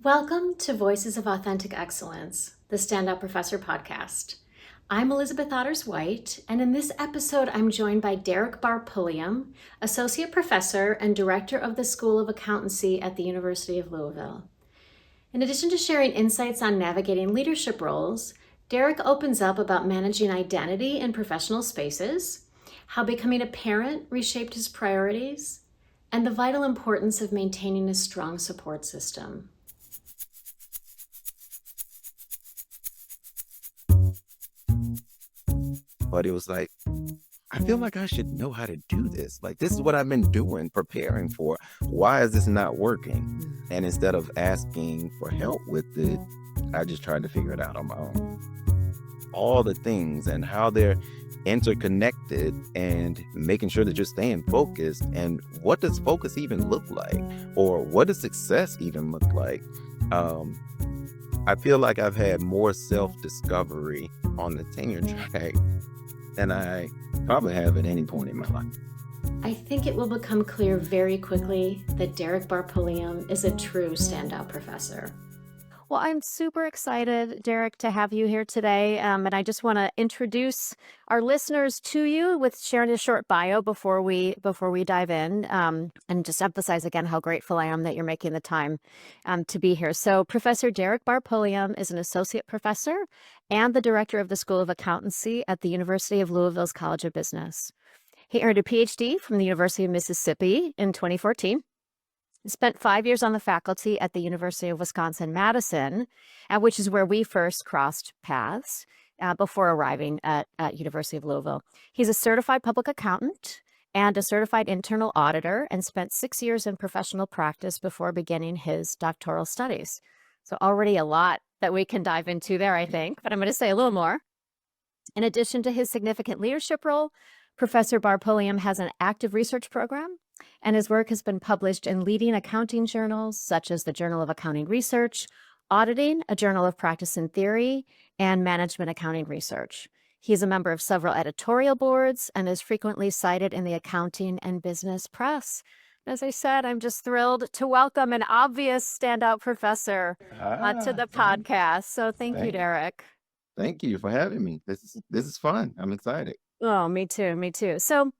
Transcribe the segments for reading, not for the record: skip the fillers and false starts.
Welcome to Voices of Authentic Excellence, the STANDOUT Professor podcast. I'm Elizabeth Otters-White, and in this episode, I'm joined by Dereck Barr-Pulliam, Associate Professor and Director of the School of Accountancy at the University of Louisville. In addition to sharing insights on navigating leadership roles, Dereck opens up about managing identity in professional spaces, how becoming a parent reshaped his priorities, and the vital importance of maintaining a strong support system. But it was like, I feel like I should know how to do this. Like, this is what I've been doing, preparing for. Why is this not working? And instead of asking for help with it, I just tried to figure it out on my own. All the things and how they're interconnected and making sure that you're staying focused. And what does focus even look like? Or what does success even look like? I feel like I've had more self-discovery on the tenure track than I probably have at any point in my life. I think it will become clear very quickly that Dereck Barr-Pulliam is a true standout professor. Well, I'm super excited, Dereck, to have you here today. And I just want to introduce our listeners to you with sharing a short bio before we dive in, and just emphasize again how grateful I am that you're making the time to be here. So, Professor Dereck Barr-Pulliam is an associate professor and the director of the School of Accountancy at the University of Louisville's College of Business. He earned a PhD from the University of Mississippi in 2014. He spent 5 years on the faculty at the University of Wisconsin-Madison, which is where we first crossed paths before arriving at University of Louisville. He's a certified public accountant and a certified internal auditor, and spent 6 years in professional practice before beginning his doctoral studies. So already a lot that we can dive into there, I think, but I'm going to say a little more. In addition to his significant leadership role, Professor Barr-Pulliam has an active research program, and his work has been published in leading accounting journals such as the Journal of Accounting Research, Auditing, a Journal of Practice and Theory, and Management Accounting Research. He is a member of several editorial boards and is frequently cited in the accounting and business press. As I said, I'm just thrilled to welcome an obvious standout professor to the podcast. So thank you, Thank, Dereck. thank you for having me. This is fun. I'm excited. Oh, me too. Me too. So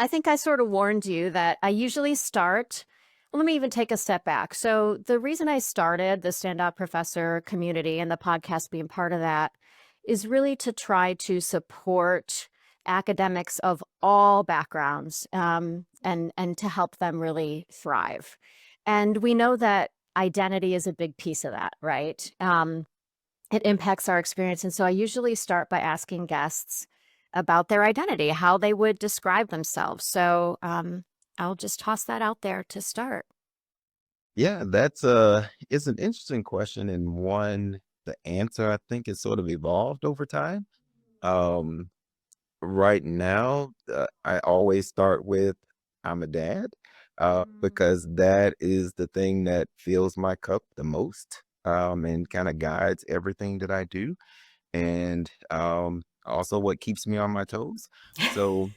I think I sort of warned you that I usually start. Well, let me even take a step back. So the reason I started the Standout Professor community and the podcast being part of that is really to try to support academics of all backgrounds, and to help them really thrive. And we know that identity is a big piece of that, right? It impacts our experience. And so I usually start by asking guests about their identity, how they would describe themselves. So I'll just toss that out there to start. Yeah, it's an interesting question, and one the answer I think is sort of evolved over time. Um, right now, I always start with I'm a dad, because that is the thing that fills my cup the most, and kind of guides everything that I do. And also what keeps me on my toes. So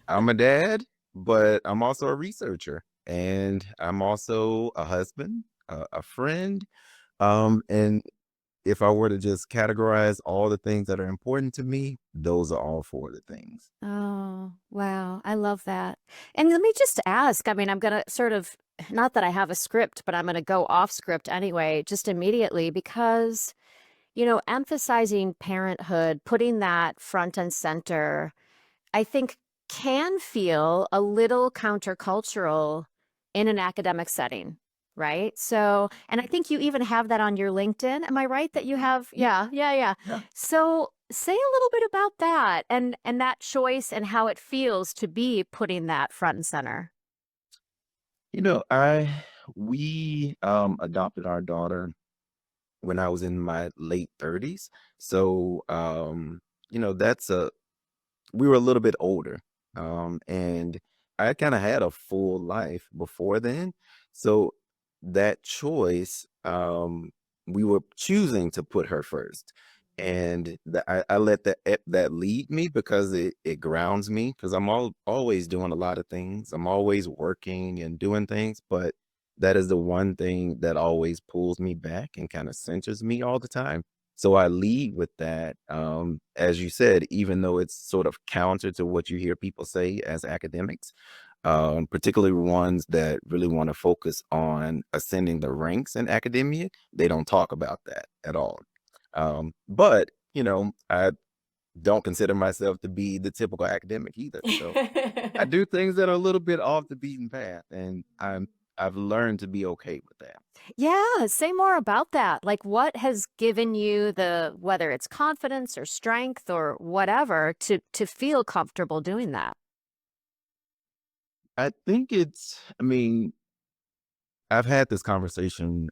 I'm a dad, but I'm also a researcher, and I'm also a husband, a friend. And if I were to just categorize all the things that are important to me, those are all four of the things. Oh, wow. I love that. And let me just ask, I mean, I'm going to sort of, not that I have a script, but I'm going to go off script anyway, just immediately, because, emphasizing parenthood, putting that front and center, I think can feel a little countercultural in an academic setting, right? So, and I think you even have that on your LinkedIn. Am I right that you have? Yeah, yeah, yeah. Yeah. So, say a little bit about that and that choice and how it feels to be putting that front and center. You know, I we adopted our daughter when I was in my late 30s. So that's a we were a little bit older. And I kind of had a full life before then. So that choice, we were choosing to put her first. And I let that lead me because it grounds me because I'm always doing a lot of things. I'm always working and doing things, but That is the one thing that always pulls me back and kind of centers me all the time. So I lead with that. As you said, even though it's sort of counter to what you hear people say as academics, particularly ones that really want to focus on ascending the ranks in academia, they don't talk about that at all. But I don't consider myself to be the typical academic either. So I do things that are a little bit off the beaten path, and I've learned to be okay with that. Yeah, say more about that. Like, what has given you the, whether it's confidence or strength or whatever, to feel comfortable doing that? I think I mean, I've had this conversation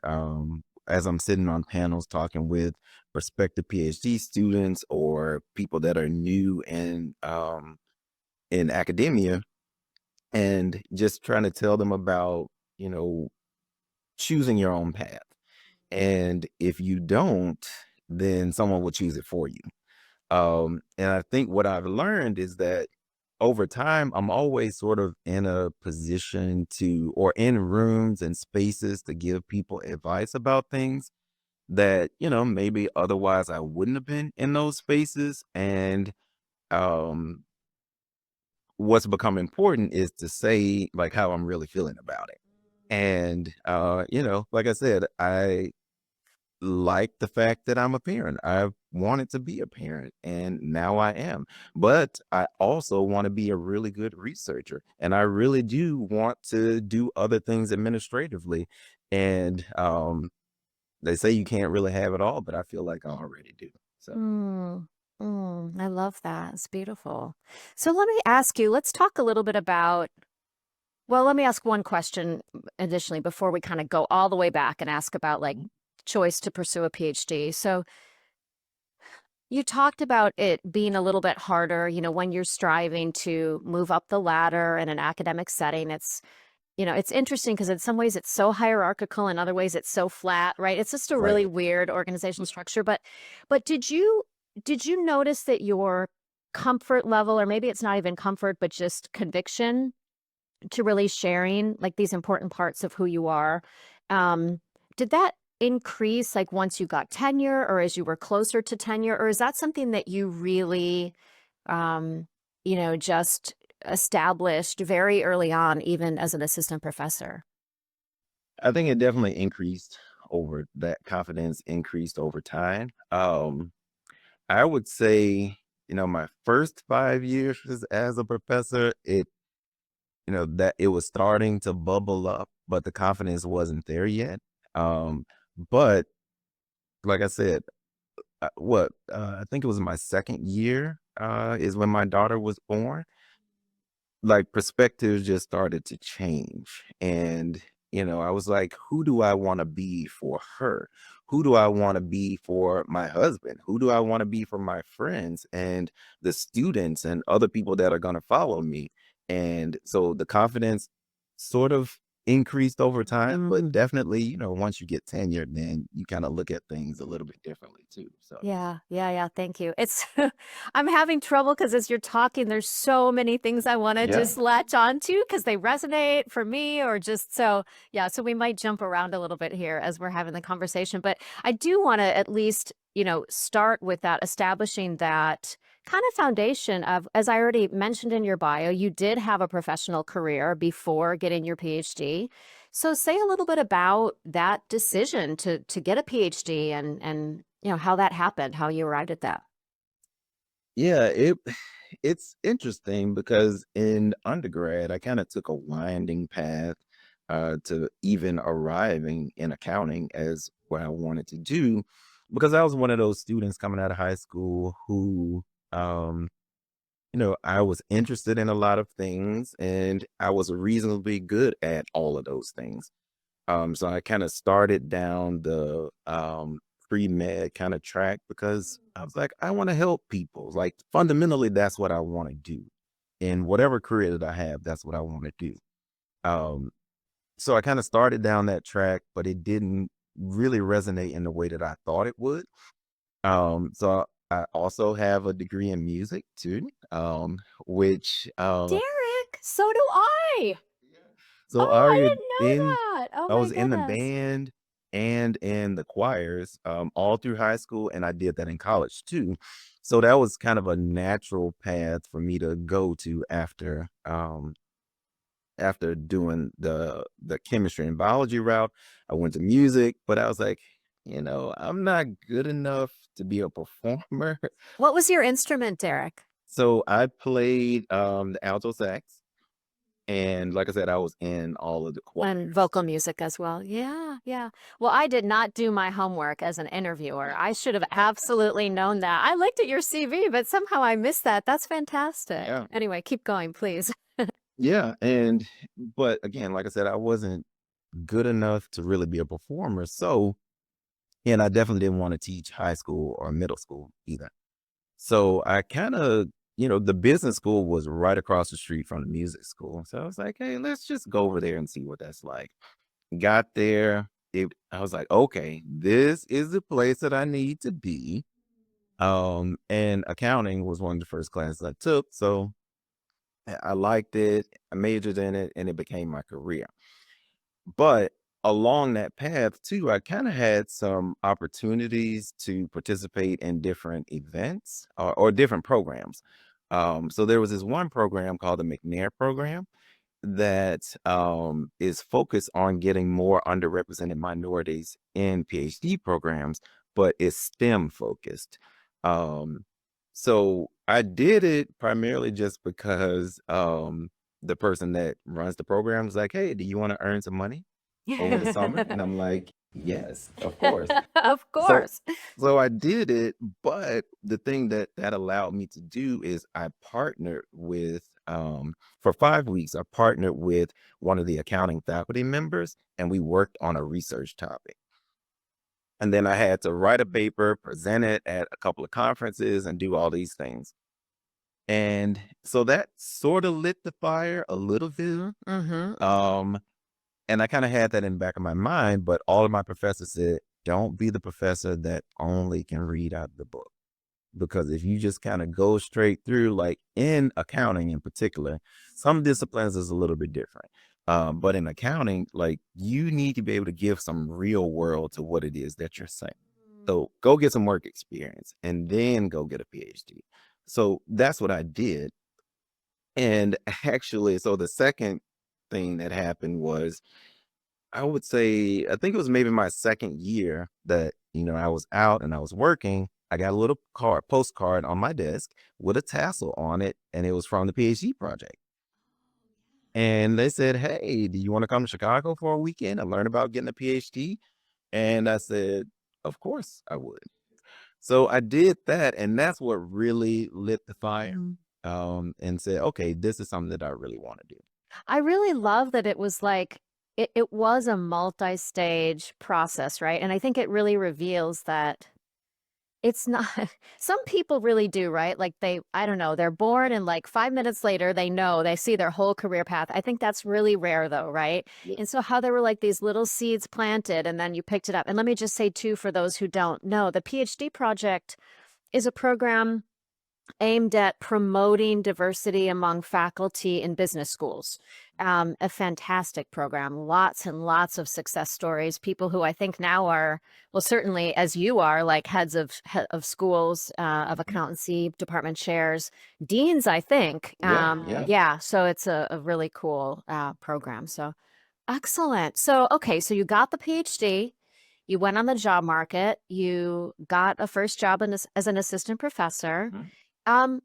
as I'm sitting on panels talking with prospective PhD students or people that are new in academia, and just trying to tell them about, you know, choosing your own path. And if you don't, then someone will choose it for you. And I think what I've learned is that over time, I'm always sort of in a position to, or in rooms and spaces to give people advice about things that, maybe otherwise I wouldn't have been in those spaces. And um, what's become important is to say like how I'm really feeling about it. And, like I said, I like the fact that I'm a parent. I've wanted to be a parent and now I am. But I also want to be a really good researcher. And I really do want to do other things administratively. And they say you can't really have it all, but I feel like I already do. So Mm, I love that. It's beautiful. So let me ask you, let's talk a little bit about, well, let me ask one question additionally before we kind of go all the way back and ask about like choice to pursue a PhD. So you talked about it being a little bit harder, when you're striving to move up the ladder in an academic setting. It's interesting because in some ways it's so hierarchical, in other ways it's so flat, right? It's just a really right. weird organizational structure. But did you notice that your comfort level, or maybe it's not even comfort, but just conviction to really sharing like these important parts of who you are, um, did that increase like once you got tenure or as you were closer to tenure, or is that something that you really um, just established very early on, even as an assistant professor? I think it definitely increased over that confidence increased over time. I would say, my first 5 years as a professor, that it was starting to bubble up, but the confidence wasn't there yet. But like I said, I think it was my second year is when my daughter was born. Like perspectives just started to change. And, I was like, who do I want to be for her? Who do I want to be for my husband? Who do I want to be for my friends and the students and other people that are going to follow me? And so the confidence sort of increased over time, but definitely, once you get tenured, then you kind of look at things a little bit differently too. So, Yeah, yeah, yeah. Thank you. It's I'm having trouble because as you're talking, there's so many things I want to yeah. just latch onto because they resonate for me, or just so yeah. So we might jump around a little bit here as we're having the conversation, but I do want to at least start with that, establishing that kind of foundation of, as I already mentioned in your bio, you did have a professional career before getting your PhD. So say a little bit about that decision to get a PhD and how that happened, how you arrived at that. Yeah, it's interesting because in undergrad, I kind of took a winding path to even arriving in accounting as what I wanted to do, because I was one of those students coming out of high school who, um, I was interested in a lot of things and I was reasonably good at all of those things. So I kind of started down the pre-med kind of track because I was like, I want to help people. Like fundamentally, that's what I want to do. In whatever career that I have, that's what I want to do. Um, so I kind of started down that track, but it didn't really resonate in the way that I thought it would. So I also have a degree in music too, which Derek, so do I. So I Oh, I already didn't know been that. Oh I my was in the goodness. band and in the choirs, all through high school, and I did that in college too. So that was kind of a natural path for me to go to after doing the chemistry and biology route. I went to music, but I was like, I'm not good enough to be a performer. What was your instrument, Derek? So I played the alto sax, and like I said, I was in all of the And choirs vocal too. music as well. Yeah, yeah. Well, I did not do my homework as an interviewer. I should have absolutely known that. I looked at your CV, but somehow I missed that. That's fantastic. Yeah. Anyway, keep going, please. Yeah, but again, like I said, I wasn't good enough to really be a performer. So, and I definitely didn't want to teach high school or middle school either. So I kind of, the business school was right across the street from the music school. So I was like, hey, let's just go over there and see what that's like. Got there. I was like, okay, this is the place that I need to be. And accounting was one of the first classes I took. So I liked it. I majored in it, and it became my career. But along that path too, I kind of had some opportunities to participate in different events or different programs. So there was this one program called the McNair program that is focused on getting more underrepresented minorities in PhD programs, but it's STEM focused. Um, so I did it primarily just because the person that runs the program was like, "Hey, do you want to earn some money over the summer?" And I'm like, "Yes, of course." Of So course. so I did it, but the thing that allowed me to do is I partnered with for 5 weeks, I partnered with one of the accounting faculty members, and we worked on a research topic. And then I had to write a paper, present it at a couple of conferences, and do all these things. And so that sort of lit the fire a little bit. Mm-hmm. Um, and I kind of had that in the back of my mind, but all of my professors said, don't be the professor that only can read out the book. Because if you just kind of go straight through, like in accounting in particular, some disciplines is a little bit different. But in accounting, like you need to be able to give some real world to what it is that you're saying. So go get some work experience and then go get a PhD. So that's what I did. And actually, so the second thing that happened was I would say, I think it was maybe my second year that, I was out and I was working. I got a little postcard on my desk with a tassel on it, and it was from the PhD project. And they said, hey, do you want to come to Chicago for a weekend and learn about getting a PhD? And I said, of course I would. So I did that, and that's what really lit the fire. And said, okay, this is something that I really want to do. I really love that it was like it was a multi-stage process, right? And I think it really reveals that it's not some people really do, right? Like I don't know, they're born and like 5 minutes later they know, they see their whole career path. I think that's really rare though, right? Yeah. And so how there were like these little seeds planted and then you picked it up. And let me just say too, for those who don't know, the PhD project is a program aimed at promoting diversity among faculty in business schools. A fantastic program, lots and lots of success stories. People who I think now are, well, certainly as you are, like heads of schools, of accountancy department chairs, deans. I think. Yeah. Yeah. Yeah, so it's a really cool program. So excellent. So okay, so you got the PhD. You went on the job market. You got a first job as an assistant professor. Mhm. Um,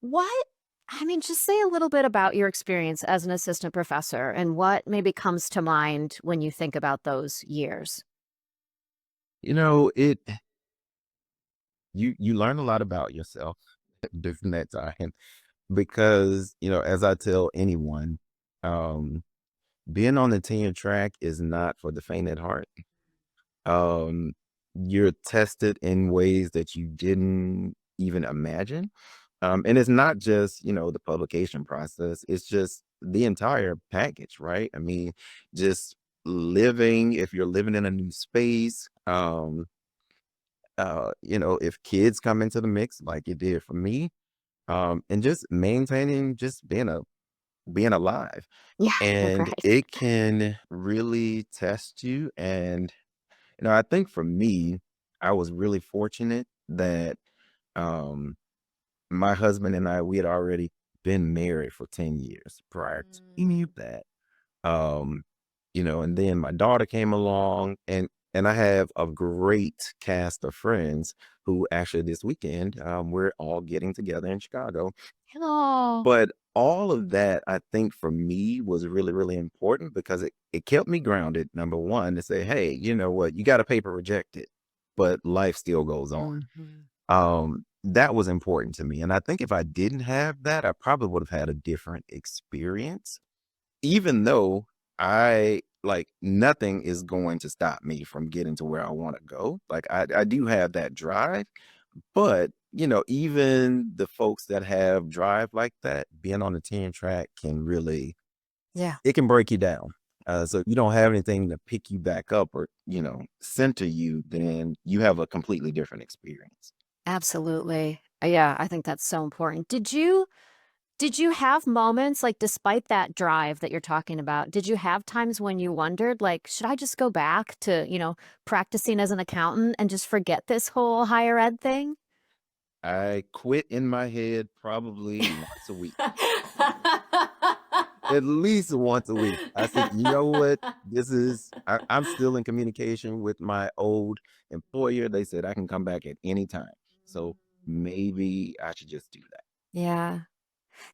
what I mean, just say a little bit about your experience as an assistant professor and what maybe comes to mind when you think about those years. It you learn a lot about yourself during that time because as I tell anyone, um being on the tenure track is not for the faint at heart. um you're tested in ways that you didn't even imagine. And it's not just the publication process, it's just the entire package, right? I mean, just living, if you're living in a new space, if kids come into the mix like it did for me, and just maintaining just being a being alive. Yeah, And right. it can really test you. And, I think for me, I was really fortunate that um, my husband and we had already been married for 10 years prior to any of Mm. that. Um, and then my daughter came along, and I have a great cast of friends who actually this weekend, we're all getting together in Chicago. Hello. But all of that, I think for me was really, really important because it kept me grounded. Number one, to say, hey, you know what, you got a paper rejected, but life still goes on. Mhm. That was important to me. And I think if I didn't have that, I probably would have had a different experience, even though I like nothing is going to stop me from getting to where I want to go. Like I do have that drive, but even the folks that have drive like that, being on the 10 track can really, Yeah, it can break you down. So if you don't have anything to pick you back up or, center you, then you have a completely different experience. absolutely. Yeah, I think that's so important. Did you have moments, like, despite that drive that you're talking about, did you have times when you wondered, like, "Should I just go back to, practicing as an accountant and just forget this whole higher ed thing?" I quit in my head probably once a week. At least once a week. I said, you know what? I'm still in communication with my old employer. They said I can come back at any time. So maybe I should just do that. Yeah.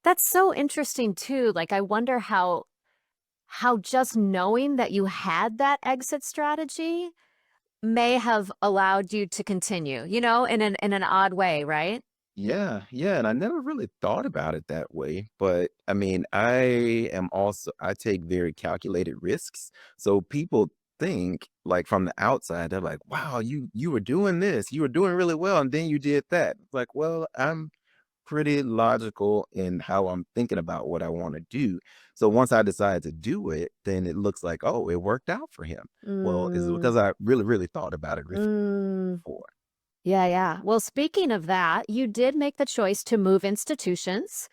That's so interesting too, like, I wonder how just knowing that you had that exit strategy may have allowed you to continue, in an odd way, right? Yeah, yeah. And I never really thought about it that way. But I mean, I take very calculated risks. So people think like from the outside, they're like, wow, you were doing this, you were doing really well, and then you did that. It's like, well, I'm pretty logical in how I'm thinking about what I want to do. So once I decide to do it, then it looks like, oh, it worked out for him. Well, it's Mm, because I really, really thought about it mm. before. Yeah, yeah. Well, speaking of that, you did make the choice to move institutions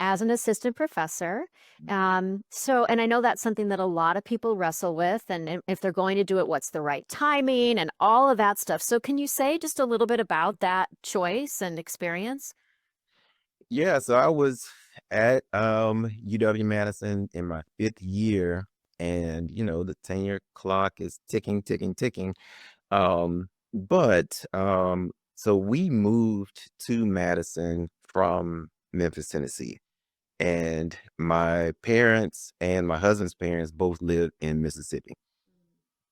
as an assistant professor. And I know that's something that a lot of people wrestle with. And if they're going to do it, what's the right timing and all of that stuff. So, can you say just a little bit about that choice and experience? Yeah, so I was at UW-Madison in my fifth year, and the tenure clock is ticking, ticking, ticking. So we moved to Madison from Memphis, Tennessee. And my parents and my husband's parents both live in Mississippi.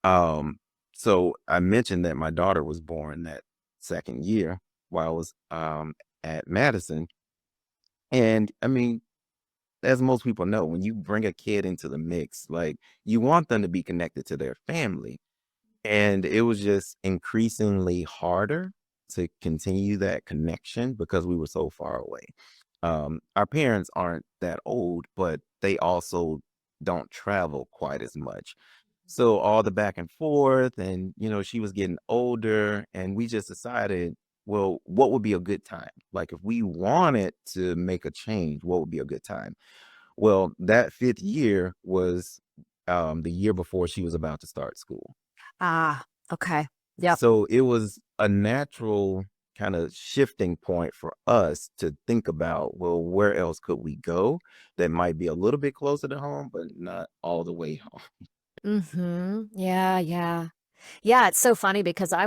Um, so I mentioned that my daughter was born that second year while I was at Madison. And I mean, as most people know, when you bring a kid into the mix, like you want them to be connected to their family. And it was just increasingly harder to continue that connection because we were so far away. Our parents aren't that old, but they also don't travel quite as much. So all the back and forth, and she was getting older, and we just decided, well, what would be a good time? Like if we wanted to make a change, what would be a good time? Well, that fifth year was the year before she was about to start school. Ah, okay. Yep. So it was a natural kind of shifting point for us to think about, well, where else could we go that might be a little bit closer to home, but not all the way home. Yeah, yeah. Yeah, it's so funny because I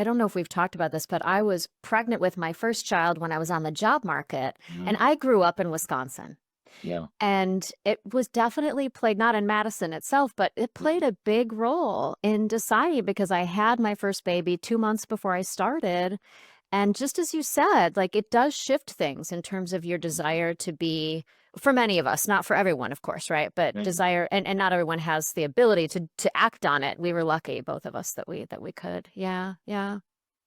don't know if we've talked about this, but I was pregnant with my first child when I was on the job market, and Mm, I grew up in Wisconsin. yeah. And it was definitely played not in Madison itself, but it played a big role in deciding because I had my first baby 2 months before I started, and just as you said, like, it does shift things in terms of your desire to be for many of us, not for everyone, of course, right? But Mhm. desire and not everyone has the ability to act on it. We were lucky, both of us, that we could. Yeah, yeah.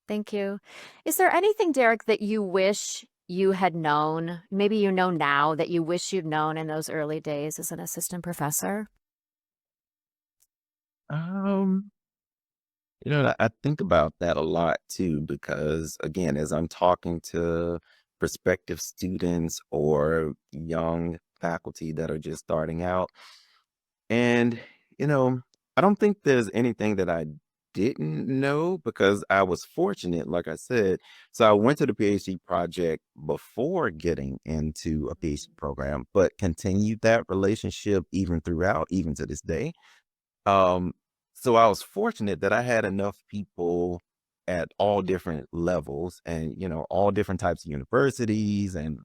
Thank you. Is there anything, Derek, that you wish you had known, maybe you know now that you wish you'd known in those early days as an assistant professor? Um, I think about that a lot too, because again, as I'm talking to prospective students or young faculty that are just starting out. And, you know, I don't think there's anything that I didn't know because I was fortunate, like I said. So I went to the PhD project before getting into a PhD program, but continued that relationship even throughout, even to this day. Um, so I was fortunate that I had enough people at all different levels and, all different types of universities and,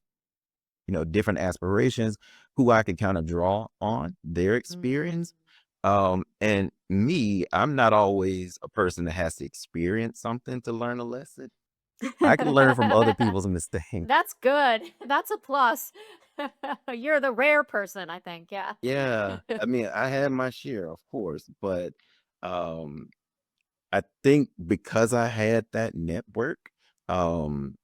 different aspirations who I could kind of draw on their Mhm. experience. And me, I'm not always a person that has to experience something to learn a lesson. I can learn from other people's mistakes. That's good. That's a plus. You're the rare person, I think. Yeah. Yeah. I mean, I had my share, of course, but um, I think because I had that network, um,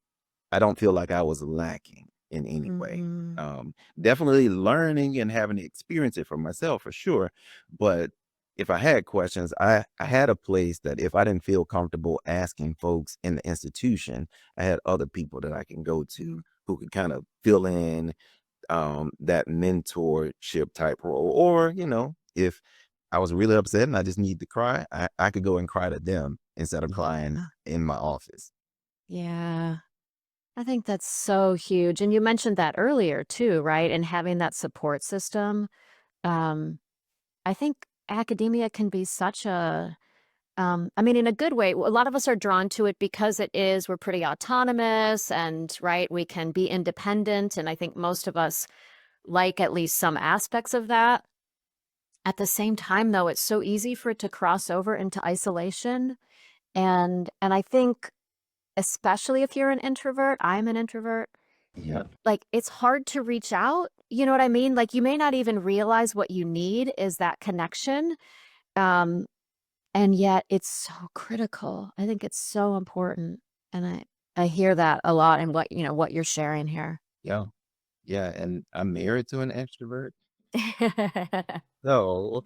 I don't feel like I was lacking in any way. Mhm. Definitely learning and having to experience it for myself for sure. But if I had questions, I had a place that if I didn't feel comfortable asking folks in the institution, I had other people that I can go to who could kind of fill in that mentorship type role. Or, if I was really upset and I just need to cry, I could go and cry to them instead of crying Yeah. in my office. Yeah. I think that's so huge. And you mentioned that earlier too, right? And having that support system. Um, I think academia can be such a, I mean, in a good way, a lot of us are drawn to it because we're pretty autonomous and, right, we can be independent. And I think most of us like at least some aspects of that. At the same time, though, it's so easy for it to cross over into isolation. And I think especially if you're an introvert, I'm an introvert, Yeah. like, it's hard to reach out, you know what I mean? Like, you may not even realize what you need is that connection, um, and yet it's so critical. I think it's so important, and I hear that a lot in what you're sharing here. Yeah. Yeah. And I'm married to an extrovert. So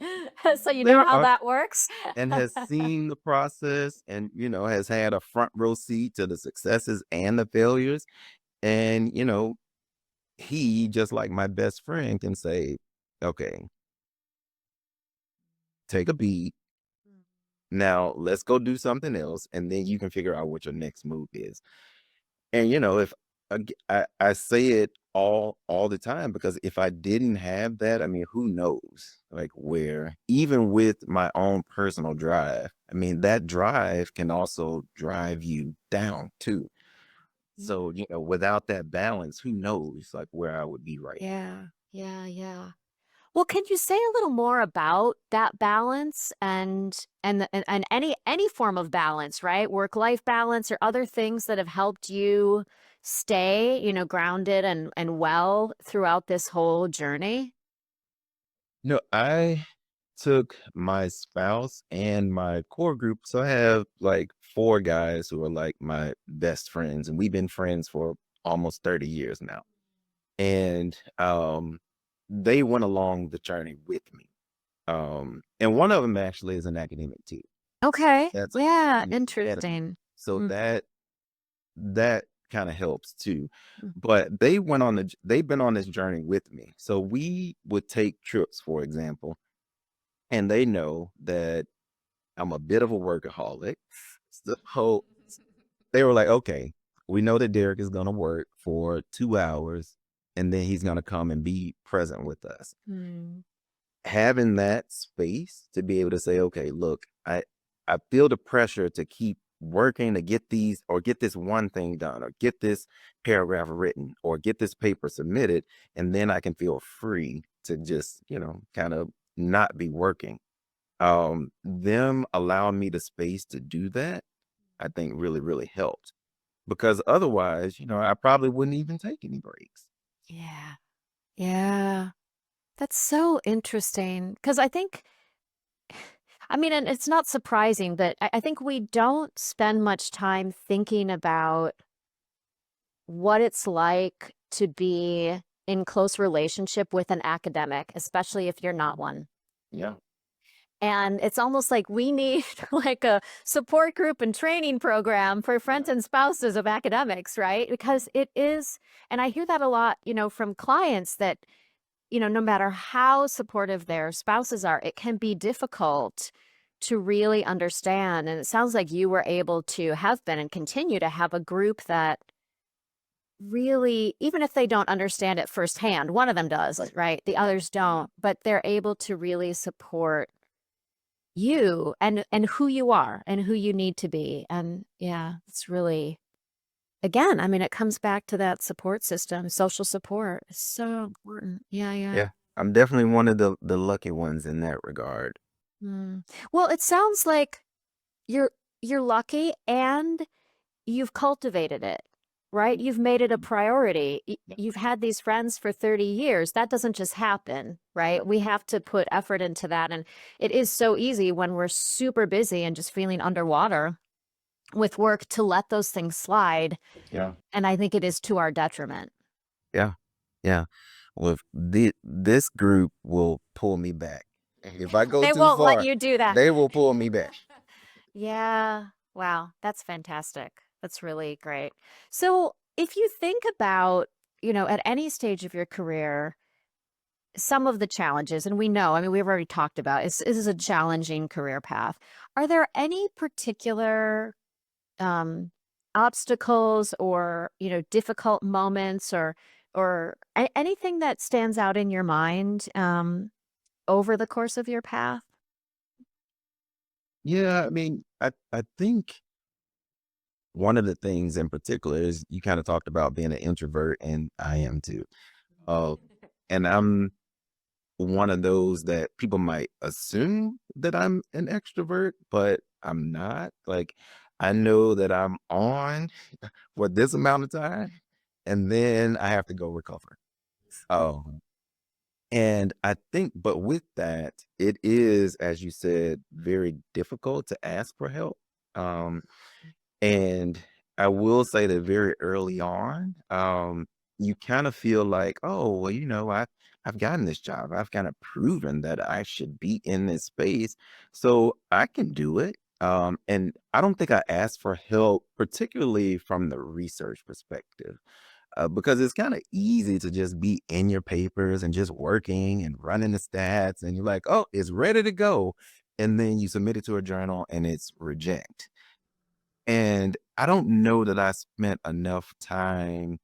So you know there how are that works? and has seen the process and, has had a front row seat to the successes and the failures. And, he, just like my best friend, can say, okay, take a beat. Now let's go do something else. And then you can figure out what your next move is. And, if I say it all the time because if I didn't have that, I mean, who knows? Like where even with my own personal drive, I mean, that drive can also drive you down too. So, without that balance, who knows like where I would be right now. Yeah, yeah, yeah. Well, can you say a little more about that balance and any form of balance, right? Work-life balance or other things that have helped you stay, grounded and well throughout this whole journey? No, I took my spouse and my core group. So I have like four guys who are like my best friends, and we've been friends for almost 30 years now. And they went along the journey with me. And one of them actually is an academic too. Okay. That's Yeah, yeah, interesting. so Mm, that kind of helps too. mm, But they've been on this journey with me. So we would take trips, for example, and they know that I'm a bit of a workaholic. So they were like, okay, we know that Dereck is going to work for 2 hours and then he's going to come and be present with us. mm, Having that space to be able to say, okay, look, I feel the pressure to keep working to get these or get this one thing done or get this paragraph written or get this paper submitted. And then I can feel free to just, kind of not be working. Them allowing me the space to do that, I think really, really helped because otherwise, I probably wouldn't even take any breaks. yeah. Yeah. That's so interesting because I mean, and it's not surprising, but I think we don't spend much time thinking about what it's like to be in close relationship with an academic, especially if you're not one. Yeah. And it's almost like we need like a support group and training program for Yeah. friends and spouses of academics, right? Because it is, and I hear that a lot, from clients that no matter how supportive their spouses are, it can be difficult to really understand. And it sounds like you were able to have been and continue to have a group that really, even if they don't understand it firsthand, one of them does, right? The others don't, but they're able to really support you and who you are and who you need to be. And yeah, it's really, again, I mean, it comes back to that support system. Social support is so important. Yeah, yeah. Yeah, I'm definitely one of the lucky ones in that regard. Mm. Well, it sounds like you're you're lucky and you've cultivated it, right? You've made it a priority. You've had these friends for 30 years. That doesn't just happen, right? We have to put effort into that. And it is so easy when we're super busy and just feeling underwater with work to let those things slide. Yeah. And I think it is to our detriment. Yeah, yeah. With this group will pull me back. If I go They too won't let far, you do that. they will pull me back. Yeah. Wow. That's fantastic. That's really great. So if you think about, at any stage of your career, some of the challenges, and we know, I mean, we've already talked about this is a challenging career path. Are there any particular um, obstacles or, difficult moments or anything that stands out in your mind over the course of your path? Yeah, I mean, I think one of the things in particular is you kind of talked about being an introvert, and I am too. Uh, and I'm one of those that people might assume that I'm an extrovert, but I'm not. Like, I know that I'm on for this amount of time, and then I have to go recover. Um, and I think, but with that, it is, as you said, very difficult to ask for help. Um, and I will say that very early on, you kind of feel like, oh, well, I've gotten this job. I've kind of proven that I should be in this space, so I can do it. And I don't think I asked for help, particularly from the research perspective, because it's kind of easy to just be in your papers and just working and running the stats, and you're like, oh, it's ready to go, and then you submit it to a journal and it's reject. And I don't know that I spent enough time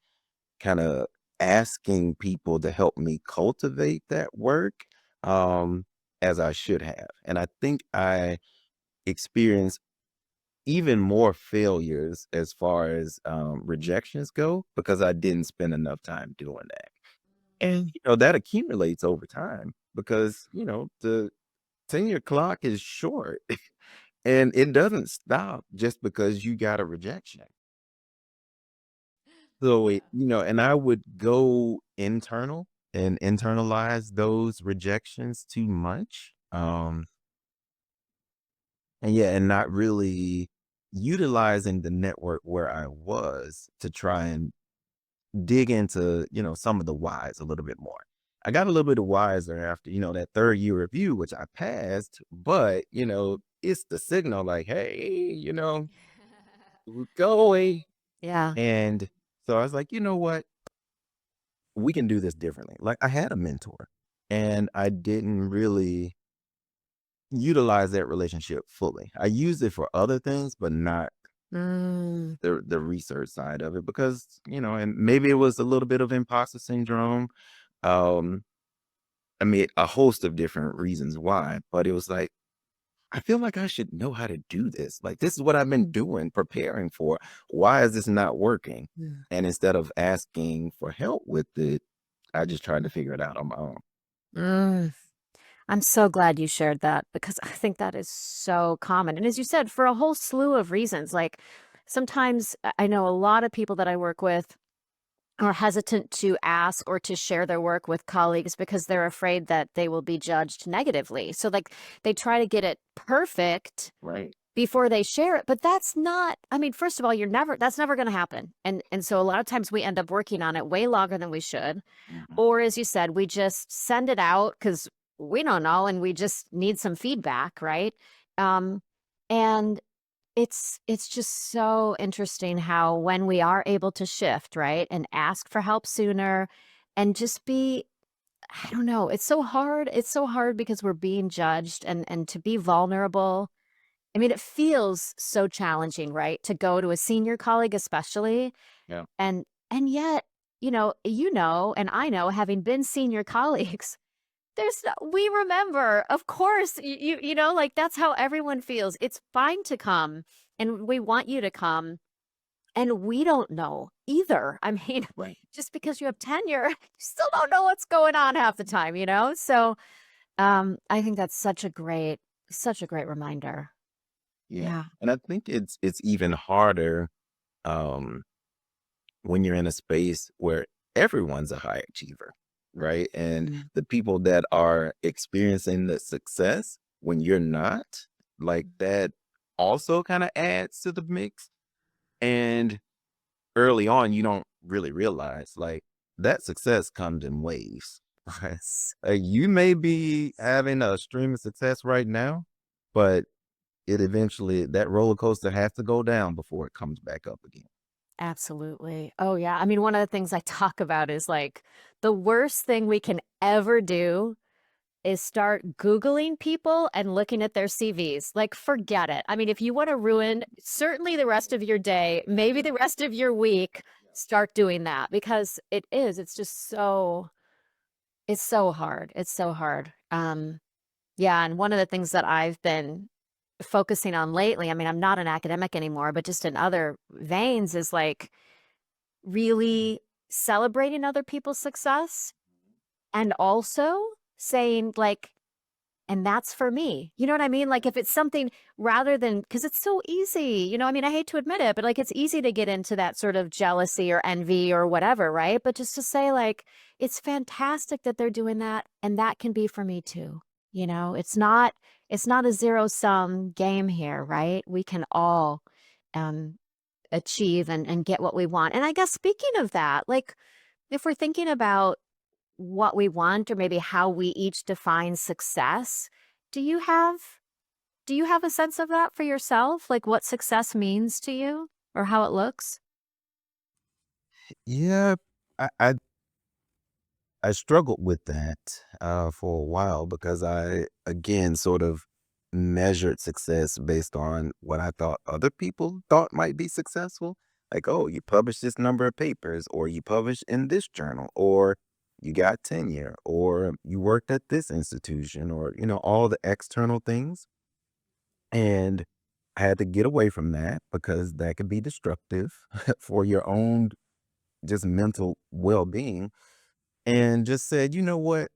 kind of asking people to help me cultivate that work, um, as I should have. And I think I experienced even more failures as far as rejections go because I didn't spend enough time doing that. And, that accumulates over time because, the tenure clock is short and it doesn't stop just because you got a rejection. So and I would go internal and internalize those rejections too much. And yeah, and not really utilizing the network where I was to try and dig into, some of the whys a little bit more. I got a little bit wiser after, that third year review, which I passed, but, it's the signal like, hey, we're going. Yeah. And so I was like, you know what? We can do this differently. Like I had a mentor and I didn't really utilize that relationship fully. I used it for other things, but not Mm, the research side of it because, and maybe it was a little bit of imposter syndrome. Um, I mean, a host of different reasons why, but it was like, I feel like I should know how to do this. Like, this is what I've been doing, preparing for. Why is this not working? yeah. And instead of asking for help with it, I just tried to figure it out on my own. Mm. I'm so glad you shared that because I think that is so common. And as you said, for a whole slew of reasons, like sometimes I know a lot of people that I work with are hesitant to ask or to share their work with colleagues because they're afraid that they will be judged negatively. So, like, they try to get it perfect Right. before they share it, but that's not, I mean, first of all, that's never going to happen. And so a lot of times we end up working on it way longer than we should. Mhm. Or as you said, we just send it out because we don't know and we just need some feedback, right? Um, and it's just so interesting how when we are able to shift, right, and ask for help sooner and just be I don't know. It's so hard. It's so hard because we're being judged and to be vulnerable. I mean, it feels so challenging, right? To go to a senior colleague especially Yeah. and yet, and I know having been senior colleagues, we remember, of course, like that's how everyone feels. It's fine to come and we want you to come and we don't know either. I mean, Right. just because you have tenure, you still don't know what's going on half the time, you know? So, I think that's such a great reminder. Yeah. Yeah. And I think it's even harder um when you're in a space where everyone's a high achiever, right? And Mm. the people that are experiencing the success when you're not, like that also kind of adds to the mix. And early on, you don't really realize like that success comes in waves, right? You may be having a stream of success right now, but it eventually, that roller coaster has to go down before it comes back up again. Absolutely. Oh, yeah. I mean, one of the things I talk about is like the worst thing we can ever do is start Googling people and looking at their CVs. Like, forget it. I mean, if you want to ruin certainly the rest of your day, maybe the rest of your week, start doing that because it's just it's so hard. It's so hard. Yeah. And one of the things that I've been focusing on lately, I mean, I'm not an academic anymore, but just in other veins is like, really celebrating other people's success and also saying like, and that's for me. You know what I mean? Like if it's something rather than because it's so easy, I mean, I hate to admit it, but like it's easy to get into that sort of jealousy or envy or whatever, right? But just to say like, it's fantastic that they're doing that and that can be for me too. It's not a zero sum game here, right? We can all um achieve and get what we want. And I guess speaking of that, like if we're thinking about what we want or maybe how we each define success, do you have do you have a sense of that for yourself? Like what success means to you or how it looks? Yeah, I struggled with that for a while because I, again, sort of measured success based on what I thought other people thought might be successful. Like, oh, you published this number of papers, or you published in this journal, or you got tenure, or you worked at this institution, or, all the external things. And I had to get away from that because that could be destructive for your own just mental well being, and just said, you know what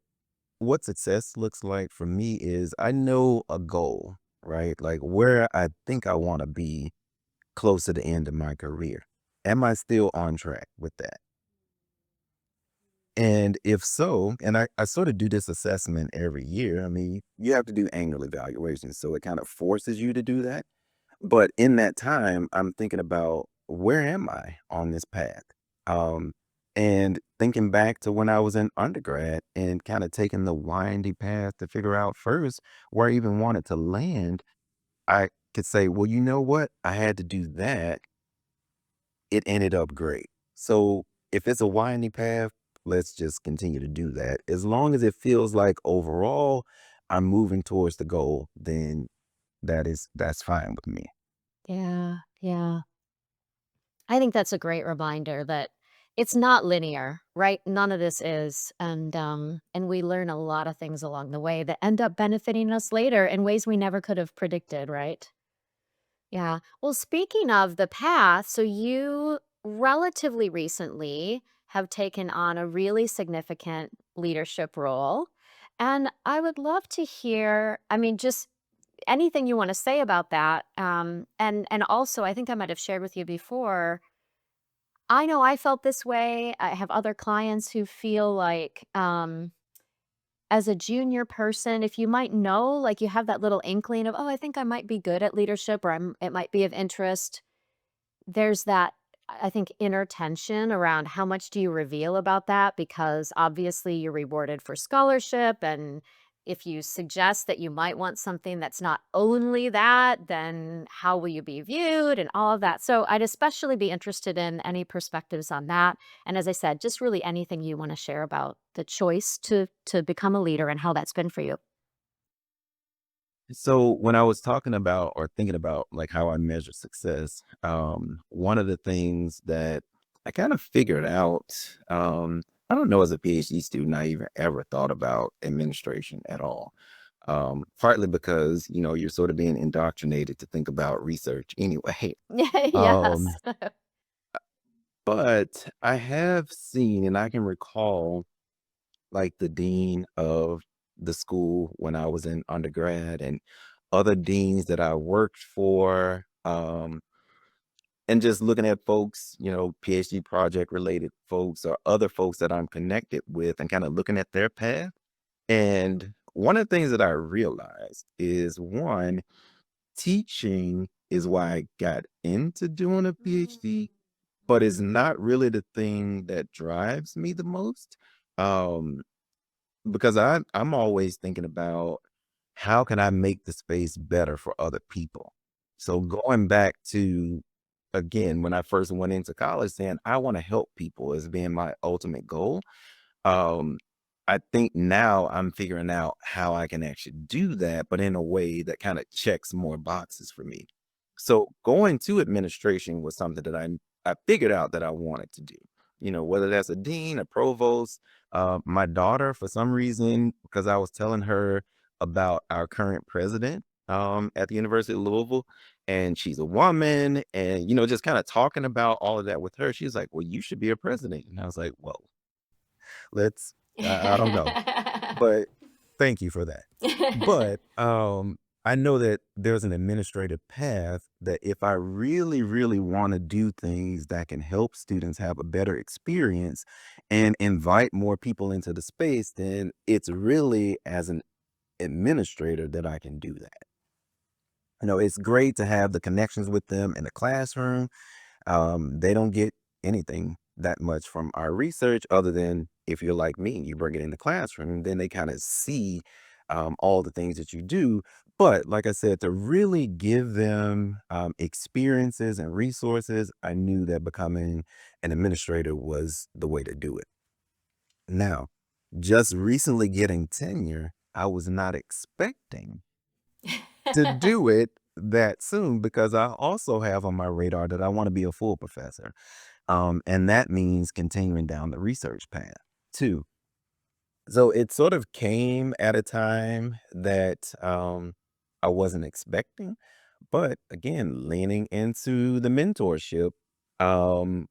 success looks like for me is I know a goal, right? Like where I think I want to be close to the end of my career. Am I still on track with that? And if so, and I sort of do this assessment every year. I mean, you have to do annual evaluations. So it kind of forces you to do that. But in that time, I'm thinking about where am I on this path? Um, and thinking back to when I was in undergrad and kind of taking the windy path to figure out first where I even wanted to land, I could say, well, you know what? I had to do that. It ended up great. So if it's a windy path, let's just continue to do that. As long as it feels like overall I'm moving towards the goal, then that's fine with me. Yeah, yeah. I think that's a great reminder that it's not linear, right? None of this is. And we learn a lot of things along the way that end up benefiting us later in ways we never could have predicted, right? Yeah. Well, speaking of the path, so you relatively recently have taken on a really significant leadership role. And I would love to hear, I mean, just anything you want to say about that. And also, I think I might have shared with you before. I know I felt this way. I have other clients who feel like, as a junior person, if you might know, like you have that little inkling of, oh, I think I might be good at leadership or it might be of interest. There's that, I think, inner tension around how much do you reveal about that because obviously you're rewarded for scholarship if you suggest that you might want something that's not only that, then how will you be viewed and all of that. So I'd especially be interested in any perspectives on that. And as I said, just really anything you want to share about the choice to become a leader and how that's been for you. So when I was talking about or thinking about like how I measure success, one of the things that I kind of figured out, I don't know, as a PhD student, I even ever thought about administration at all. Partly because, you're sort of being indoctrinated to think about research anyway. Um, Yes. but I have seen and I can recall like the dean of the school when I was in undergrad and other deans that I worked for. And just looking at folks, PhD project related folks or other folks that I'm connected with and kind of looking at their path. And one of the things that I realized is one, teaching is why I got into doing a PhD, but it's not really the thing that drives me the most. Um, because I'm always thinking about how can I make the space better for other people? So going back to again, when I first went into college saying I want to help people as being my ultimate goal. Um, I think now I'm figuring out how I can actually do that, but in a way that kind of checks more boxes for me. So going to administration was something that I figured out that I wanted to do. Whether that's a dean, a provost, my daughter, for some reason, because I was telling her about our current president at the University of Louisville, and she's a woman, and just kind of talking about all of that with her, she's like, "Well, you should be a president," and I was like, "Whoa, let's." I don't know, but thank you for that. But I know that there's an administrative path that if I really, really want to do things that can help students have a better experience and invite more people into the space, then it's really as an administrator that I can do that. It's great to have the connections with them in the classroom. They don't get anything that much from our research other than if you're like me, you bring it in the classroom, then they kind of see all the things that you do. But like I said, to really give them experiences and resources, I knew that becoming an administrator was the way to do it. Now, just recently getting tenure, I was not expecting to do it that soon because I also have on my radar that I want to be a full professor. And that means continuing down the research path too. So it sort of came at a time that I wasn't expecting, but again, leaning into the mentorship, um,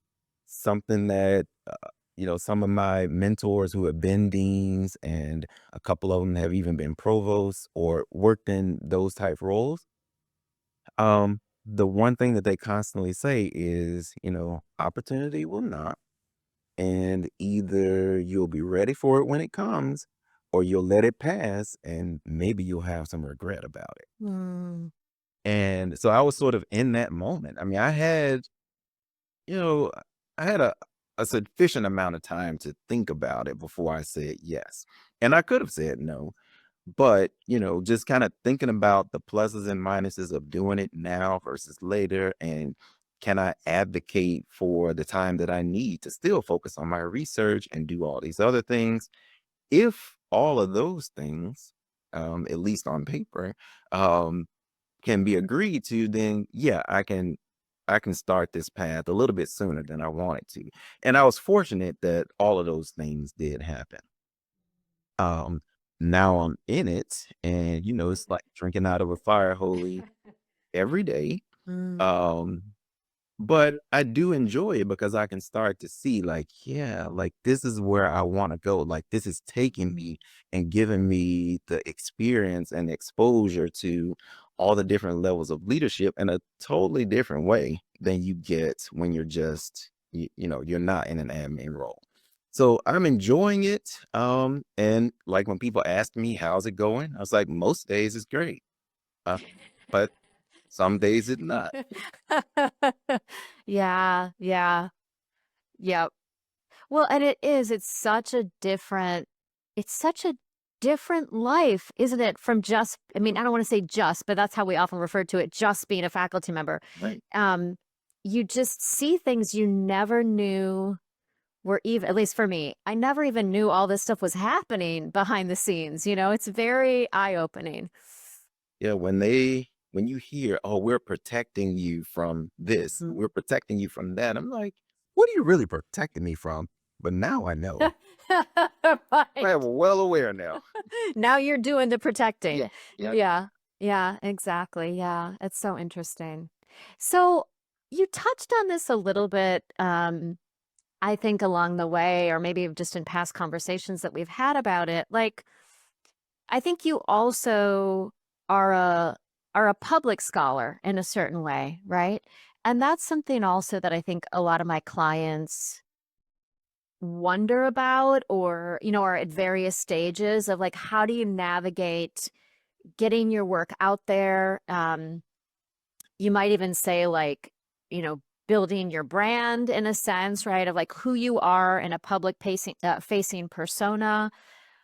something that some of my mentors who have been deans and a couple of them have even been provosts or worked in those type roles. The one thing that they constantly say is, opportunity will knock, and either you'll be ready for it when it comes, or you'll let it pass, and maybe you'll have some regret about it. Mm. And so I was sort of in that moment. I mean, you know, I had a sufficient amount of time to think about it before I said yes. And I could have said no, but, just kind of thinking about the pluses and minuses of doing it now versus later, and can I advocate for the time that I need to still focus on my research and do all these other things? If all of those things, at least on paper, um, can be agreed to, then yeah, I can start this path a little bit sooner than I wanted to. And I was fortunate that all of those things did happen. Um, Now I'm in it, and it's like drinking out of a fire hose every day. Mm. Um, but I do enjoy it because I can start to see like, yeah, like this is where I want to go. Like this is taking me and giving me the experience and exposure to all the different levels of leadership in a totally different way than you get when you're just, you're not in an admin role. So I'm enjoying it. And like when people ask me, how's it going? I was like, most days it's great. Uh, but some days it's not. Yeah, yeah, yep. Well, and it's such a different life, isn't it, from just, I mean, I don't want to say just, but that's how we often refer to it, just being a faculty member. Right. Um, you just see things you never knew were even, at least for me, I never even knew all this stuff was happening behind the scenes. It's very eye-opening. Yeah, when you hear, "Oh, we're protecting you from this, Mhm. we're protecting you from that," I'm like, "What are you really protecting me from?" But now I know. I Right. am well aware now. Now you're doing the protecting. Yeah, yeah, Yeah. Yeah, exactly. Yeah. It's so interesting. So you touched on this a little bit, I think along the way, or maybe just in past conversations that we've had about it. Like, I think you also are a public scholar in a certain way, right? And that's something also that I think a lot of my clients wonder about, or are at various stages of, like, how do you navigate getting your work out there? You might even say, like, building your brand in a sense, right? Of like who you are in a public facing persona.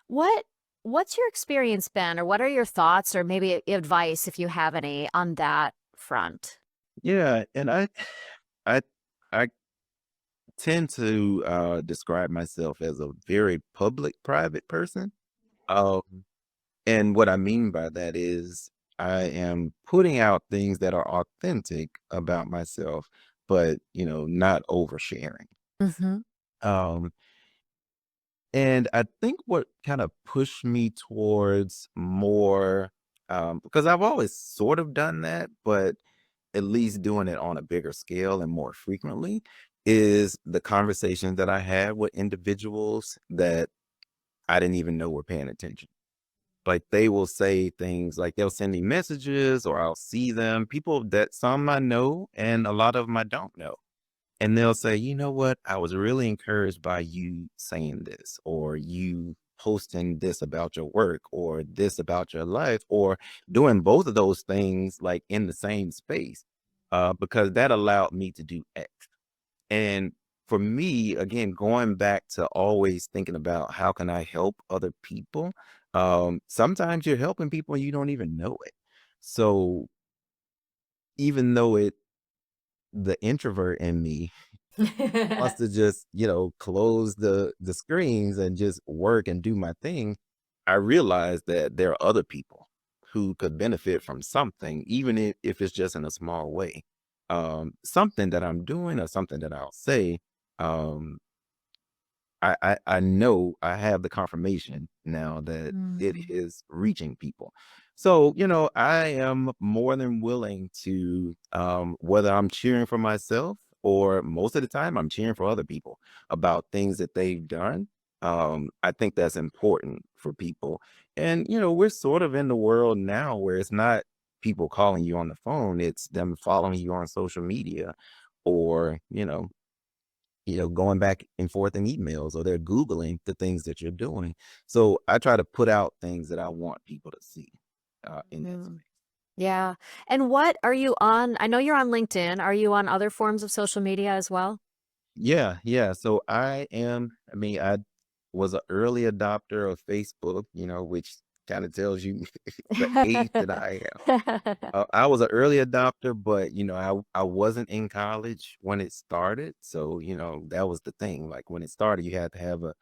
What what's your experience been, or what are your thoughts, or maybe advice if you have any on that front? yeah, and I I tend to, describe myself as a very public private person, um, and what I mean by that is I am putting out things that are authentic about myself, but, not oversharing. Mhm. Um, and I think what kind of pushed me towards more, because I've always sort of done that, but at least doing it on a bigger scale and more frequently, is the conversations that I had with individuals that I didn't even know were paying attention. Like, they will say things like they'll send me messages or I'll see them, people that some I know and a lot of them I don't know. And they'll say, "You know what? I was really encouraged by you saying this, or you posting this about your work, or this about your life, or doing both of those things like in the same space, because that allowed me to do X." And for me, again, going back to always thinking about how can I help other people, sometimes you're helping people and you don't even know it. So even though the introvert in me wants to just, close the screens and just work and do my thing, I realize that there are other people who could benefit from something, even if it's just in a small way. Something that I'm doing or something that I'll say, um, I know I have the confirmation now that it Mm. is reaching people. So, I am more than willing to, whether I'm cheering for myself or most of the time I'm cheering for other people about things that they've done. I think that's important for people. And, we're sort of in the world now where it's not people calling you on the phone, it's them following you on social media or, going back and forth in emails, or they're Googling the things that you're doing. So I try to put out things that I want people to see in that Mm. space. Yeah. And what are you on? I know you're on LinkedIn. Are you on other forms of social media as well? Yeah, yeah. So I was an early adopter of Facebook, which kind of tells you the age that I am. I was an early adopter, but I wasn't in college when it started. So, that was the thing. Like when it started, you had to have a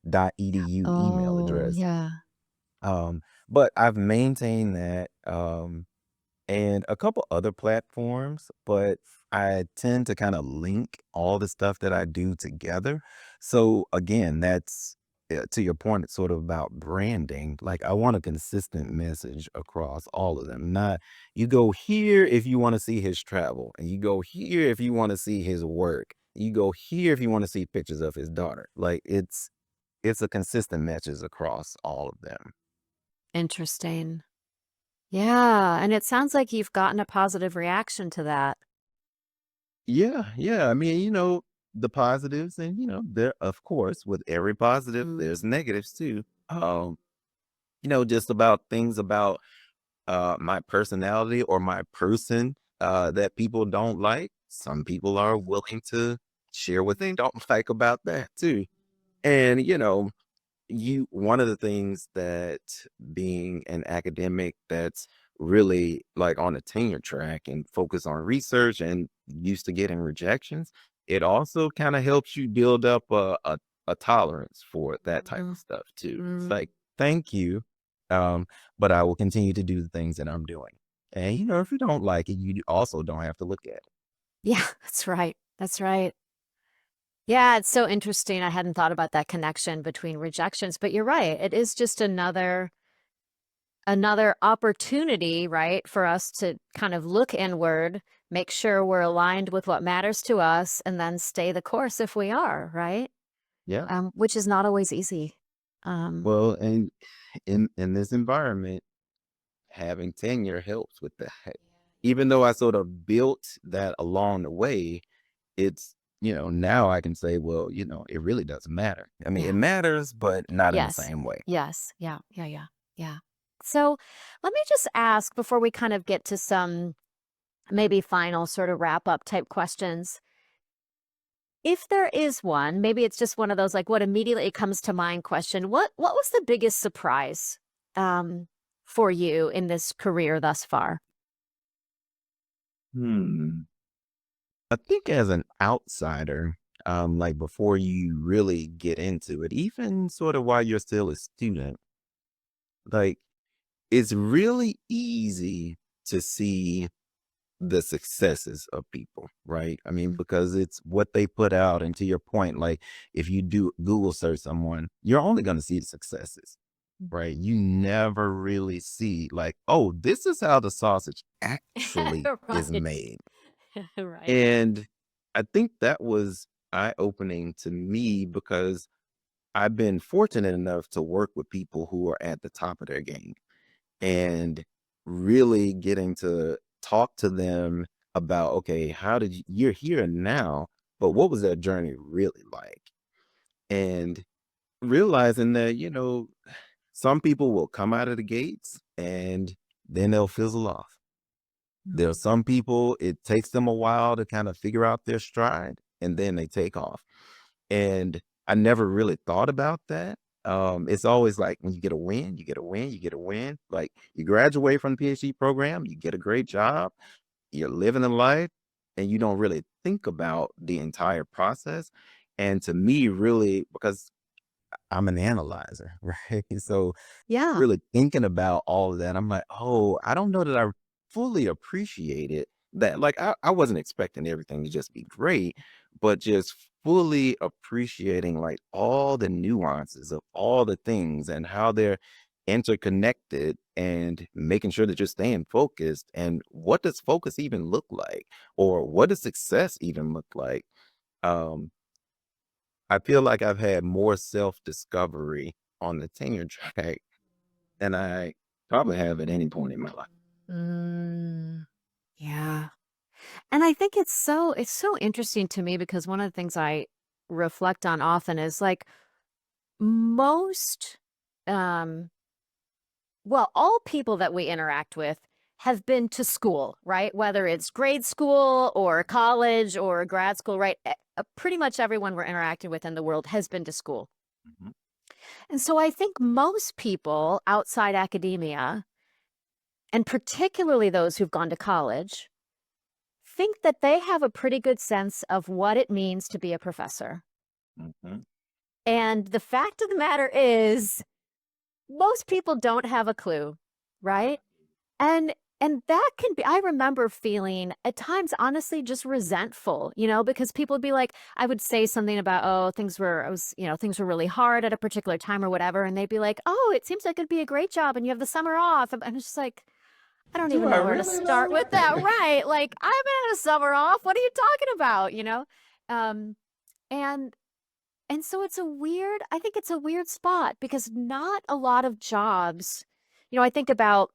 .edu email Oh, address. yeah. Um, but I've maintained that, and a couple other platforms, but I tend to kind of link all the stuff that I do together. So again, that's to your point, it's sort of about branding. Like I want a consistent message across all of them. Not you go here if you want to see his travel, and you go here if you want to see his work. You go here if you want to see pictures of his daughter. Like it's a consistent message across all of them. Interesting. Yeah. And it sounds like you've gotten a positive reaction to that. Yeah, yeah. I mean, the positives and there of course with every positive Mm. there's negatives too. Just about things about my personality or my person that people don't like. Some people are willing to share what they don't like about that too. And one of the things that being an academic that's really like on a tenure track and focus on research and used to getting rejections, it also kind of helps you build up a tolerance for that type Mm, of stuff too. It's mm. like, thank you, um, but I will continue to do the things that I'm doing. And if you don't like it, you also don't have to look at it. Yeah, that's right. That's right. Yeah, it's so interesting. I hadn't thought about that connection between rejections, but you're right. It is just another opportunity, right, for us to kind of look inward, make sure we're aligned with what matters to us, and then stay the course if we are, right? Yeah. Which is not always easy. Um, Well, and in this environment, having tenure helps with that. Even though I sort of built that along the way, it's, now I can say, well, it really doesn't matter. I mean, it yeah. matters, but not in the Yes. same way. Yes. Yeah. Yeah. Yeah. Yeah. So let me just ask before we kind of get to some maybe final sort of wrap up type questions. If there is one, maybe it's just one of those like what immediately comes to mind question. What was the biggest surprise um for you in this career thus far? Hmm. I think as an outsider, like before you really get into it, even sort of while you're still a student, like it's really easy to see the successes of people, right? I mean, Mm, because it's what they put out. And to your point, like if you do Google search someone, you're only going to see the successes, mm. right? You never really see, like, oh, this is how the sausage actually is Right. made. Right. And I think that was eye opening to me because I've been fortunate enough to work with people who are at the top of their game and really getting to talk to them about, okay, how did you're here now, but what was that journey really like? And realizing that, some people will come out of the gates and then they'll fizzle off. There are Mm. some people, it takes them a while to kind of figure out their stride and then they take off. And I never really thought about that. It's always like when you get a win, you get a win, you get a win. Like you graduate from the PhD program, you get a great job, you're living a life, and you don't really think about the entire process. And to me, really, because I'm an analyzer, right? So Yeah. really thinking about all of that, I'm like, oh, I don't know that I fully appreciated that. Like, I wasn't expecting everything to just be great, but just fully appreciating like all the nuances of all the things and how they're interconnected and making sure that you're staying focused. And what does focus even look like? Or what does success even look like? Um, I feel like I've had more self discovery on the tenure track than I probably have at any point in my life. Mm, yeah. And I think it's so interesting to me because one of the things I reflect on often is like most um well, all people that we interact with have been to school, right? Whether it's grade school or college or grad school, right? Pretty much everyone we're interacting with in the world has been to school. Mhm. And so I think most people outside academia, and particularly those who've gone to college, think that they have a pretty good sense of what it means to be a professor. Mhm. And the fact of the matter is, most people don't have a clue, right? And and that can be I remember feeling at times honestly just resentful, because people would be like I would say something about, oh, things were really hard at a particular time or whatever, and they'd be like, "Oh, it seems like it'd be a great job and you have the summer off." And I'm just like, I don't Do even I know where to really start with though? that, right? Like, I've had a summer off. What are you talking about? Um, and and so I think it's a weird spot because not a lot of jobs, I think about,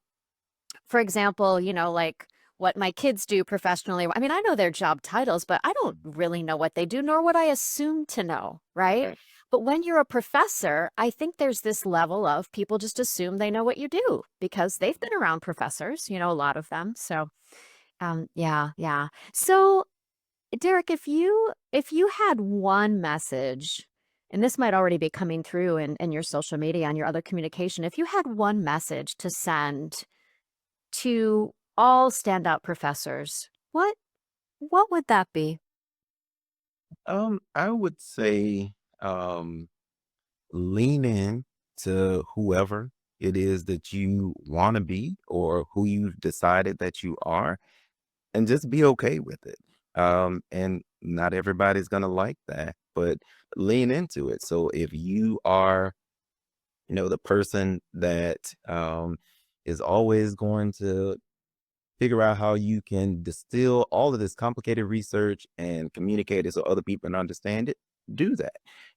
for example, like what my kids do professionally. I mean, I know their job titles, but I don't really know what they do, nor would I assume to know, right? Right. But when you're a professor, I think there's this level of people just assume they know what you do because they've been around professors, a lot of them. So, yeah, yeah. So, Derek, if you had one message and this might already be coming through in your social media and your other communication. If you had one message to send to all standout professors, what would that be? I would say, um, lean in to whoever it is that you want to be or who you've decided that you are, and just be okay with it. And not everybody's gonna like that, but lean into it. So if you are, the person that is always going to figure out how you can distill all of this complicated research and communicate it so other people can understand it, do that.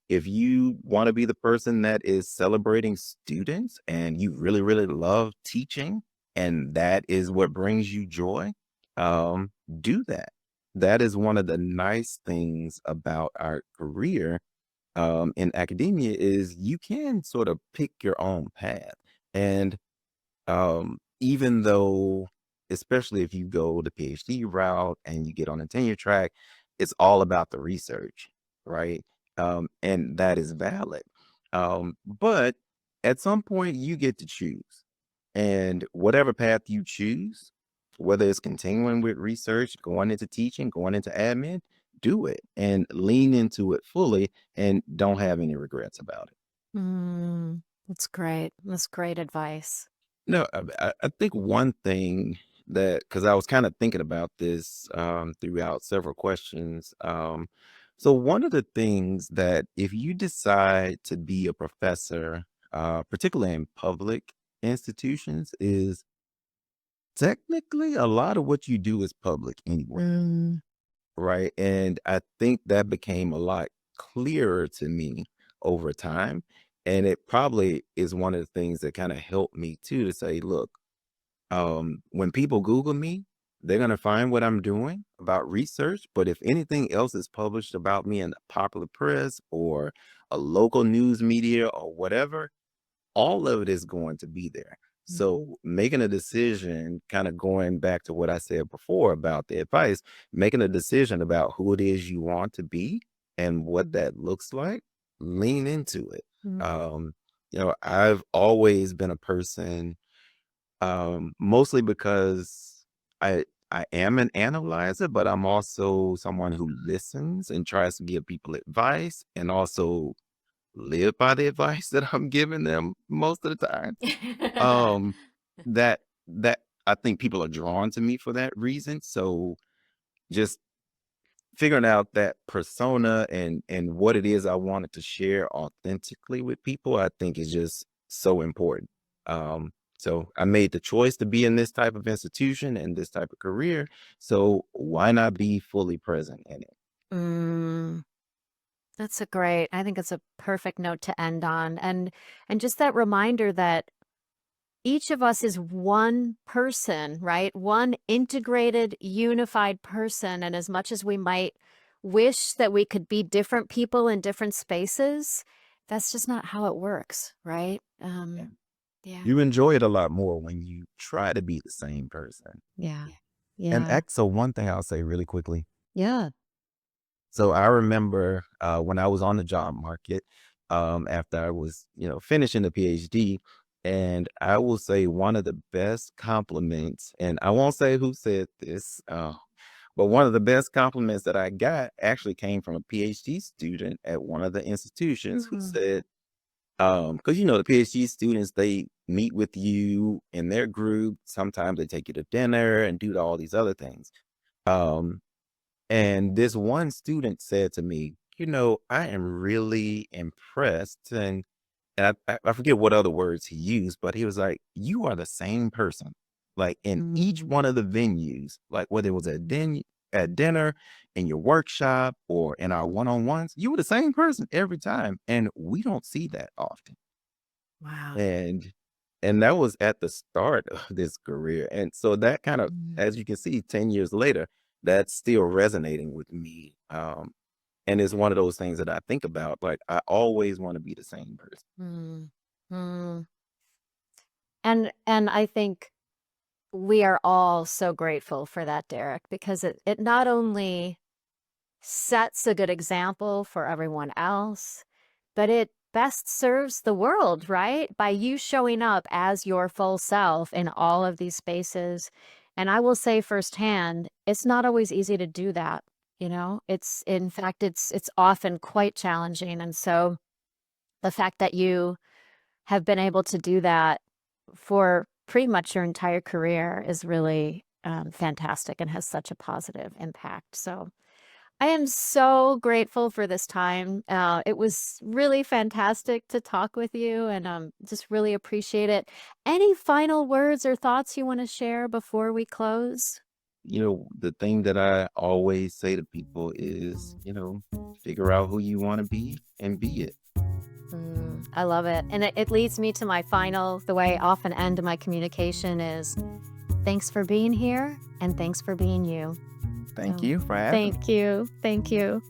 If you want to be the person that is celebrating students and you really, really love teaching and that is what brings you joy, um, do that. That is one of the nice things about our career in academia is you can sort of pick your own path. And even though, especially if you go the PhD route and you get on a tenure track, it's all about the research, right? And that is valid. But at some point, you get to choose. And whatever path you choose, whether it's continuing with research, going into teaching, going into admin, do it and lean into it fully and don't have any regrets about it. Mm, that's great. That's great advice. No, I think one thing that because I was kind of thinking about this throughout several questions. So one of the things that if you decide to be a professor, particularly in public institutions, is technically a lot of what you do is public anyway, Mm, right? And I think that became a lot clearer to me over time. And it probably is one of the things that kind of helped me too to say, look, when people Google me, they're gonna find what I'm doing about research, but if anything else is published about me in the popular press or a local news media or whatever, all of it is going to be there. mm, So making a decision, kind of going back to what I said before about the advice, making a decision about who it is you want to be and what that looks like, lean into it. mm, Um, I've always been a person mostly because I am an analyzer, but I'm also someone who listens and tries to give people advice and also live by the advice that I'm giving them most of the time. Um, that I think people are drawn to me for that reason. So just figuring out that persona and what it is I wanted to share authentically with people, I think is just so important. So I made the choice to be in this type of institution and this type of career. So why not be fully present in it? mm. I think it's a perfect note to end on. And just that reminder that each of us is one person, right? One integrated, unified person. And as much as we might wish that we could be different people in different spaces, that's just not how it works, right? Yeah. Yeah. You enjoy it a lot more when you try to be the same person. Yeah. And Yeah. so one thing I'll say really quickly. Yeah. So I remember when I was on the job market after I was, finishing the PhD, and I will say one of the best compliments, and I won't say who said this, but one of the best compliments that I got actually came from a PhD student at one of the institutions who Mhm. said, because the PhD students they meet with you in their group. Sometimes they take you to dinner and do all these other things. Um, and this one student said to me, I am really impressed. And I forget what other words he used, but he was like, you are the same person. Like in each Mhm. one of the venues, like whether it was at dinner, in your workshop, or in our one-on-ones, you were the same person every time. And we don't see that often. Wow. And that was at the start of this career. And so that kind of, Mm. as you can see, 10 years later, that's still resonating with me. And it's one of those things that I think about. Like I always want to be the same person. Mm. Mm. And I think we are all so grateful for that, Derek, because it not only sets a good example for everyone else, but it best serves the world, right? By you showing up as your full self in all of these spaces. And I will say firsthand, it's not always easy to do that. It's in fact, it's often quite challenging. And so the fact that you have been able to do that for pretty much your entire career is really fantastic and has such a positive impact. So I am so grateful for this time. It was really fantastic to talk with you and just really appreciate it. Any final words or thoughts you want to share before we close? The thing that I always say to people is, figure out who you want to be and be it. I love it. And it leads me to the way I often end my communication is thanks for being here and thanks for being you. Thank So, you for having me. thank you. Thank you.